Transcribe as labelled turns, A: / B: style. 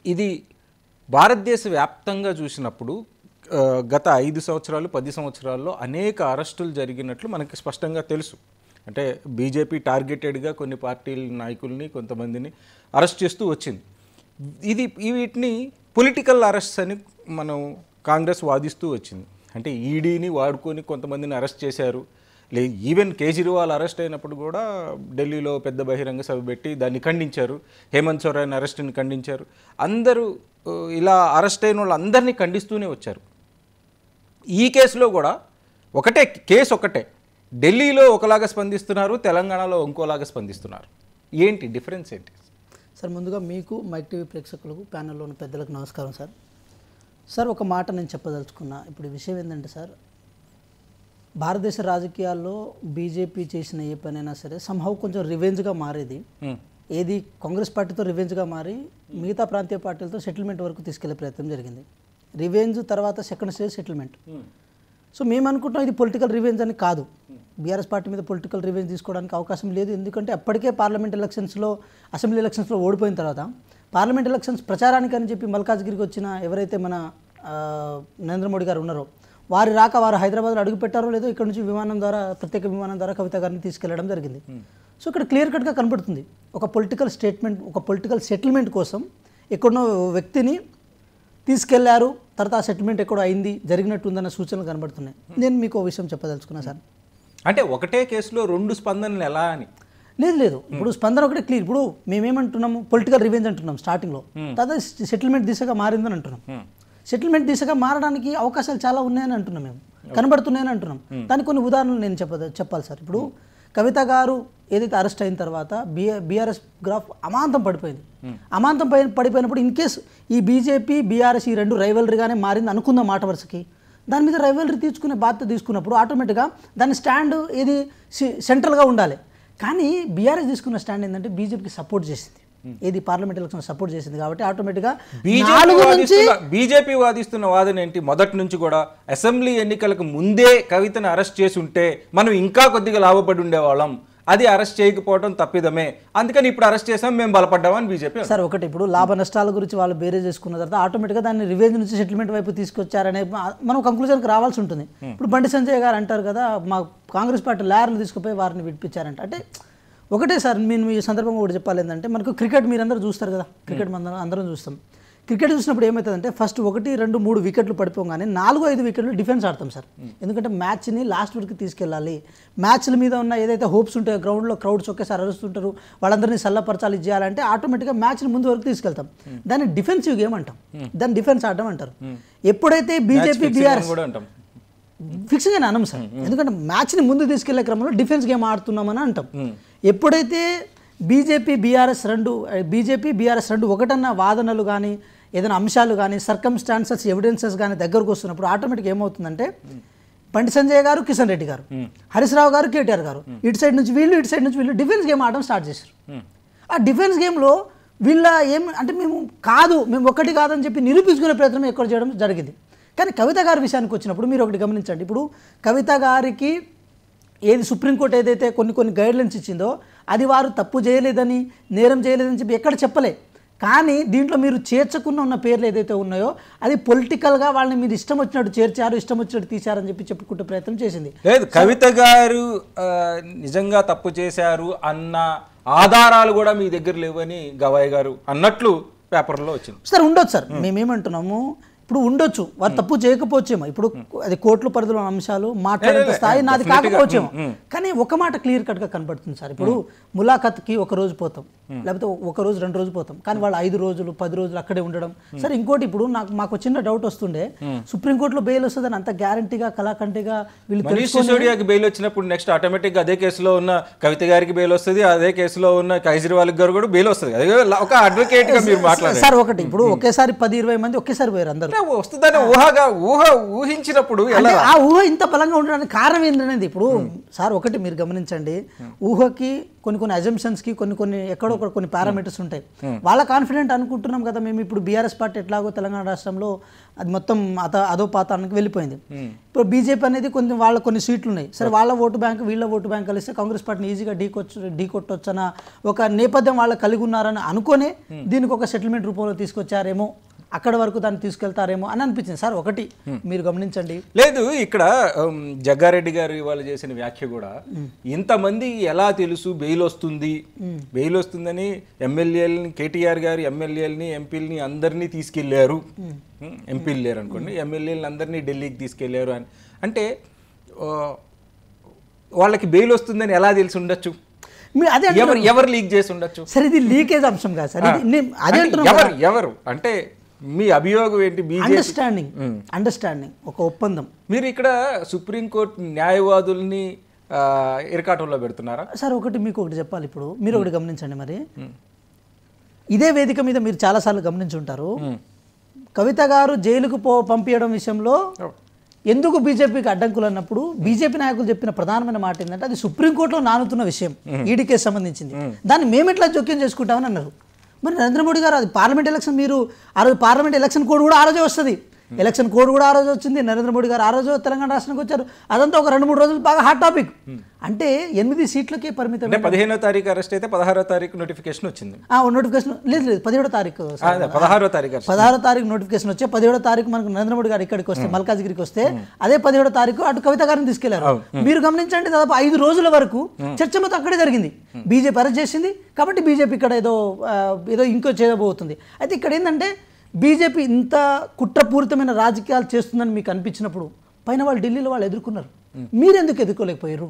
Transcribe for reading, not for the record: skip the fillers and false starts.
A: ఇది భారతదేశ వ్యాప్తంగా చూసినప్పుడు గత 5 సంవత్సరాలు 10 సంవత్సరాల్లో అనేక అరెస్టులు జరిగినట్లు మనకి స్పష్టంగా తెలుసు. అంటే బీజేపీ టార్గెటెడ్గా కొన్ని పార్టీల నాయకుల్ని కొంతమందిని అరెస్ట్ చేస్తూ వచ్చింది. వీటిని పొలిటికల్ అరెస్ట్స్ అని మనం కాంగ్రెస్ వాదిస్తూ వచ్చింది. అంటే ఈడీని వాడుకొని కొంతమందిని అరెస్ట్ చేశారు. ఈవెన్ కేజ్రీవాల్ అరెస్ట్ అయినప్పుడు కూడా ఢిల్లీలో పెద్ద బహిరంగ సభ పెట్టి దాన్ని ఖండించారు. హేమంత్ సోరెన్ అరెస్ట్ని ఖండించారు. అందరూ ఇలా అరెస్ట్ అయిన వాళ్ళు అందరినీ ఖండిస్తూనే వచ్చారు. ఈ కేసులో కూడా ఒకటే ఢిల్లీలో ఒకలాగా స్పందిస్తున్నారు, తెలంగాణలో ఇంకోలాగా స్పందిస్తున్నారు. ఏంటి డిఫరెన్స్ ఏంటి
B: సార్? ముందుగా మీకు మైక్ టీవీ ప్రేక్షకులకు ప్యానెల్లో ఉన్న పెద్దలకు నమస్కారం సార్. సార్ ఒక మాట నేను చెప్పదలుచుకున్నా. ఇప్పుడు ఈ విషయం ఏంటంటే సార్, భారతదేశ రాజకీయాల్లో బీజేపీ చేసిన ఏ పనైనా సరే సంహౌ కొంచెం రివెంజ్గా మారేది. ఏది కాంగ్రెస్ పార్టీతో రివెంజ్గా మారి మిగతా ప్రాంతీయ పార్టీలతో సెటిల్మెంట్ వరకు తీసుకెళ్లే ప్రయత్నం జరిగింది. రివెంజ్ తర్వాత సెకండ్ స్టేజ్ సెటిల్మెంట్. సో మేము అనుకుంటున్నాం ఇది పొలిటికల్ రివెంజ్ అని కాదు. బీఆర్ఎస్ పార్టీ మీద పొలిటికల్ రివెంజ్ తీసుకోవడానికి అవకాశం లేదు. ఎందుకంటే అప్పటికే పార్లమెంట్ ఎలక్షన్స్లో, అసెంబ్లీ ఎలక్షన్స్లో ఓడిపోయిన తర్వాత పార్లమెంట్ ఎలక్షన్స్ ప్రచారానికి అని చెప్పి మల్కాజ్గిరికి వచ్చిన ఎవరైతే మన నరేంద్ర మోడీ గారు ఉన్నారో వారు హైదరాబాద్లో అడుగు పెట్టారో లేదో ఇక్కడ నుంచి ప్రత్యేక విమానం ద్వారా కవిత గారిని తీసుకెళ్లడం జరిగింది. సో ఇక్కడ క్లియర్ కట్గా కనబడుతుంది, ఒక పొలిటికల్ స్టేట్మెంట్, ఒక పొలిటికల్ సెటిల్మెంట్ కోసం ఎక్కడో వ్యక్తిని తీసుకెళ్లారు, తర్వాత ఆ సెటిల్మెంట్ ఎక్కడో అయింది, జరిగినట్టుందన్న సూచనలు కనబడుతున్నాయి. నేను మీకు ఒక విషయం చెప్పదలుచుకున్నా సార్.
A: అంటే ఒకటే కేసులో 2 స్పందనలు ఎలా అని?
B: లేదు. ఇప్పుడు స్పందన ఒకటే క్లియర్. ఇప్పుడు మేమేమంటున్నాము, పొలిటికల్ రివెంజ్ అంటున్నాం స్టార్టింగ్లో, తర్వాత సెటిల్మెంట్ దిశగా మారిందని అంటున్నాం. సెటిల్మెంట్ దిశగా మారడానికి అవకాశాలు చాలా ఉన్నాయని అంటున్నాం, మేము కనబడుతున్నాయని అంటున్నాం. దానికి కొన్ని ఉదాహరణలు నేను చెప్పాలి సార్. ఇప్పుడు కవిత గారు ఏదైతే అరెస్ట్ అయిన తర్వాత బీఆర్ఎస్ గ్రాఫ్ అమాంతం పడిపోయింది. అమాంతం పడిపోయినప్పుడు ఇన్ కేసు ఈ బీజేపీ బీఆర్ఎస్ ఈ రెండు రైవలరీగానే మారింది అనుకుందాం మాట వరుసకి. దాని మీద రైవలరీ తీసుకునే బాధ్యత తీసుకున్నప్పుడు ఆటోమేటిక్గా దాని స్టాండ్ ఏది సెంట్రల్గా ఉండాలి. కానీ బీఆర్ఎస్ తీసుకున్న స్టాండ్ ఏంటంటే బీజేపీకి సపోర్ట్ చేసింది, ఏది పార్లమెంట్ ఎలక్షన్ సపోర్ట్ చేసింది. కాబట్టి ఆటోమేటిక్గా
A: బీజేపీ వాదిస్తున్న వాదన ఏంటి? మొదటి నుంచి కూడా అసెంబ్లీ ఎన్నికలకు ముందే కవితను అరెస్ట్ చేసి ఉంటే మనం ఇంకా కొద్దిగా లాభపడి ఉండేవాళ్ళం, అది అరెస్ట్ చేయకపోవడం తప్పిదమే, అందుకని ఇప్పుడు అరెస్ట్ చేసాం, మేము బలపడ్డామని బీజేపీ.
B: సార్ ఒకటి, ఇప్పుడు లాభ నష్టాల గురించి వాళ్ళు బేరే చేసుకున్న తర్వాత ఆటోమేటిక్గా దాన్ని రివెంజ్ నుంచి సెటిల్మెంట్ వైపు తీసుకొచ్చారనే మనం కంక్లూజన్కి రావాల్సి ఉంటుంది. ఇప్పుడు బండి సంజయ్ గారు అంటారు కదా, మా కాంగ్రెస్ పార్టీ లాయర్లు తీసుకుపోయి వారిని విడిపించారంట. అంటే ఒకటే సార్, నేను ఈ సందర్భంగా కూడా చెప్పాలి ఏంటంటే, మనకు క్రికెట్ మీరందరూ చూస్తారు కదా, క్రికెట్ అందరం చూస్తాం. క్రికెట్ చూసినప్పుడు ఏమవుతుందంటే ఫస్ట్ 1, 2, 3 వికెట్లు పడిపోగానే 4, 5 వికెట్లు డిఫెన్స్ ఆడతాం సార్. ఎందుకంటే మ్యాచ్ని లాస్ట్ వరకు తీసుకెళ్ళాలి. మ్యాచ్ల మీద ఉన్న ఏదైతే హోప్స్ ఉంటాయో గ్రౌండ్లో క్రౌడ్స్ ఒకేసారి అరుస్తుంటారు, వాళ్ళందరినీ సల్లపరచాలి చేయాలంటే ఆటోమేటిక్గా మ్యాచ్ని ముందు వరకు తీసుకెళ్తాం. దాన్ని డిఫెన్సివ్ గేమ్ అంటాం, దాన్ని డిఫెన్స్ ఆడడం అంటారు. ఎప్పుడైతే బీజేపీ బీఆర్ఎస్ ఫిక్సింగ్ అని అనం సార్, ఎందుకంటే మ్యాచ్ని ముందు తీసుకెళ్లే క్రమంలో డిఫెన్స్ గేమ్ ఆడుతున్నామని అంటాం. ఎప్పుడైతే బీజేపీ బీఆర్ఎస్ రెండు ఒకటన్న వాదనలు కానీ ఏదైనా అంశాలు కానీ సర్కమ్స్టాన్సెస్ ఎవిడెన్సెస్ కానీ దగ్గరకు వస్తున్నప్పుడు ఆటోమేటిక్ ఏమవుతుందంటే బండి సంజయ్ గారు, కిషన్ రెడ్డి గారు, హరీష్ రావు గారు, కేటీఆర్ గారు ఇటు సైడ్ నుంచి వీళ్ళు డిఫెన్స్ గేమ్ ఆడడం స్టార్ట్ చేశారు. ఆ డిఫెన్స్ గేమ్లో వీళ్ళ అంటే మేము ఒకటి కాదని చెప్పి నిరూపించుకునే ప్రయత్నం ఎక్కడ చేయడం జరిగింది. కానీ కవిత గారి విషయానికి వచ్చినప్పుడు మీరు ఒకటి గమనించండి. ఇప్పుడు కవిత గారికి ఏది సుప్రీంకోర్టు ఏదైతే కొన్ని గైడ్లైన్స్ ఇచ్చిందో అది వారు తప్పు చేయలేదని, నేరం చేయలేదని చెప్పి ఎక్కడ చెప్పలే. కానీ దీంట్లో మీరు ఉన్న పేర్లు ఏదైతే ఉన్నాయో అది పొలిటికల్గా వాళ్ళని మీరు ఇష్టం వచ్చినట్టు చేర్చారు, ఇష్టం వచ్చినట్టు తీశారని చెప్పి చెప్పుకుంటే ప్రయత్నం చేసింది.
A: లేదు, కవిత గారు నిజంగా తప్పు చేశారు అన్న ఆధారాలు కూడా మీ దగ్గర లేవని గవాయ్ గారు అన్నట్లు పేపర్లో వచ్చింది.
B: సార్ ఉండొచ్చు సార్, మేమేమంటున్నాము, ఇప్పుడు ఉండొచ్చు వారు తప్పు చేయకపోవచ్చేమో, ఇప్పుడు అది కోర్టుల పరిధిలో అంశాలు మాట్లాడే స్థాయి నాది కాకపోవచ్చేమో. కానీ ఒక మాట క్లియర్ కట్గా కనబడుతుంది సార్. ఇప్పుడు ములాఖత్కి 1 రోజు పోతాం, లేకపోతే 1 రోజు 2 రోజులు పోతాం, కానీ వాళ్ళు 5 రోజులు 10 రోజులు అక్కడే ఉండడం. సరే ఇంకోటి, ఇప్పుడు మాకు చిన్న డౌట్ వస్తుండే, సుప్రీంకోర్టులో బెయిల్ వస్తుందని అంత గ్యారంటీగా కళాకంటిగా వీళ్ళు
A: మనీష్ సిసోడియాకి బెయిల్ వచ్చినప్పుడు నెక్స్ట్ ఆటోమేటిక్గా అదే కేసులో ఉన్న కవిత గారికి బెయిల్ వస్తుంది, అదే కేసులో ఉన్న కేజ్రీవాల్ గారు కూడా బెయిల్ వస్తుంది. అదే ఒక అడ్వకేట్ గా మీరు మాట్లాడారు
B: సార్. ఒకటి, ఇప్పుడు ఒకేసారి 10-20 మంది ఒకేసారి పోయారు, అందరూ
A: వస్తుందని ఊహించినప్పుడు
B: ఆ ఊహ ఇంత బలంగా ఉండడానికి కారణం ఏంటనేది ఇప్పుడు సార్ ఒకటి మీరు గమనించండి. ఊహకి కొన్ని అజంప్షన్స్కి కొన్ని ఎక్కడో కొన్ని పారామీటర్స్ ఉంటాయి. వాళ్ళ కాన్ఫిడెంట్ అనుకుంటున్నాం కదా మేము ఇప్పుడు బీఆర్ఎస్ పార్టీ ఎట్లాగో తెలంగాణ రాష్ట్రంలో అది మొత్తం అదో పాతానికి వెళ్ళిపోయింది. ఇప్పుడు బీజేపీ అనేది కొన్ని సీట్లు ఉన్నాయి, సరే వాళ్ళ ఓటు బ్యాంక్ వీళ్ళ ఓటు బ్యాంక్ కలిస్తే కాంగ్రెస్ పార్టీని ఈజీగా ఢీకొట్టొచ్చన్న ఒక నేపథ్యం వాళ్ళు కలిగి ఉన్నారని అనుకునే దీనికి ఒక సెటిల్మెంట్ రూపంలో తీసుకొచ్చారేమో, అక్కడ వరకు దాన్ని తీసుకెళ్తారేమో అని అనిపించింది. సార్ ఒకటి మీరు గమనించండి,
A: లేదు ఇక్కడ జగ్గారెడ్డి గారు ఇవాళ చేసిన వ్యాఖ్య కూడా ఇంతమంది ఎలా తెలుసు బెయిల్ వస్తుందని ఎమ్మెల్యేలని కేటీఆర్ గారు ఎమ్మెల్యేలని ఎంపీలని అందరినీ తీసుకెళ్లారు, ఎంపీలు లేరు అనుకోండి, ఎమ్మెల్యేలని అందరినీ ఢిల్లీకి తీసుకెళ్లారు అని అంటే వాళ్ళకి బెయిల్ వస్తుందని ఎలా తెలిసి ఉండొచ్చు? ఎవరు లీక్ చేసి ఉండొచ్చు?
B: సరే ఇది లీకేజ్ అంశం కాదు సార్,
A: ఎవరు అంటే మీ అభియోగం ఏంటి?
B: అండర్స్టాండింగ్ ఒక ఒప్పందం.
A: మీరు ఇక్కడ సుప్రీంకోర్టు న్యాయవాదుల్ని ఇరకాటంలో పెడుతున్నారా?
B: సార్ ఒకటి మీకు ఒకటి చెప్పాలి, ఇప్పుడు మీరు ఒకటి గమనించండి, మరి ఇదే వేదిక మీద మీరు చాలాసార్లు గమనించుంటారు, కవిత గారు జైలుకు పంపించడం విషయంలో ఎందుకు బీజేపీకి అడ్డంకులు అన్నప్పుడు బీజేపీ నాయకులు చెప్పిన ప్రధానమైన మాట ఏంటంటే అది సుప్రీంకోర్టులో నానుతున్న విషయం, ఈడీ కేసు సంబంధించింది, దాన్ని మేము ఎట్లా జోక్యం చేసుకుంటామని అన్నారు. మరి నరేంద్ర మోడీ గారు అది పార్లమెంట్ ఎలక్షన్, మీరు ఆ రోజు పార్లమెంట్ ఎలక్షన్ కోడ్ కూడా ఆ రోజే వస్తుంది, ఎలక్షన్ కోడ్ కూడా ఆ రోజు వచ్చింది, నరేంద్ర మోడీ గారు ఆ రోజు తెలంగాణ రాష్ట్రానికి వచ్చారు, అదంతా ఒక 2-3 రోజులు బాగా హాట్ టాపిక్. అంటే 8 సీట్లకే పరిమితం.
A: 15వ తారీఖు అరెస్ట్ అయితే 16వ తారీఖు నోటిఫికేషన్ వచ్చింది.
B: నోటిఫికేషన్ లేదు 17వ తారీఖు
A: 16వ
B: తారీఖు నోటిఫికేషన్ వచ్చే 17వ తారీఖు మనకు నరేంద్ర మోడీ గారు ఇక్కడికి వస్తే మల్కాజ్గిరికి వస్తే అదే 17వ తారీఖు అటు కవిత గారిని తీసుకెళ్లారు. మీరు గమనించండి, దాదాపు 5 రోజుల వరకు చర్చ మొత్తం అక్కడే జరిగింది. బీజేపీ అరెస్ట్ చేసింది కాబట్టి బీజేపీ ఇక్కడ ఏదో ఇంకో చేయబోతుంది. అయితే ఇక్కడ ఏంటంటే బీజేపీ ఇంత కుట్రపూరితమైన రాజకీయాలు చేస్తుందని మీకు అనిపించినప్పుడు పైన వాళ్ళు ఢిల్లీలో వాళ్ళు ఎదుర్కొన్నారు, మీరెందుకు ఎదుర్కోలేకపోయారు?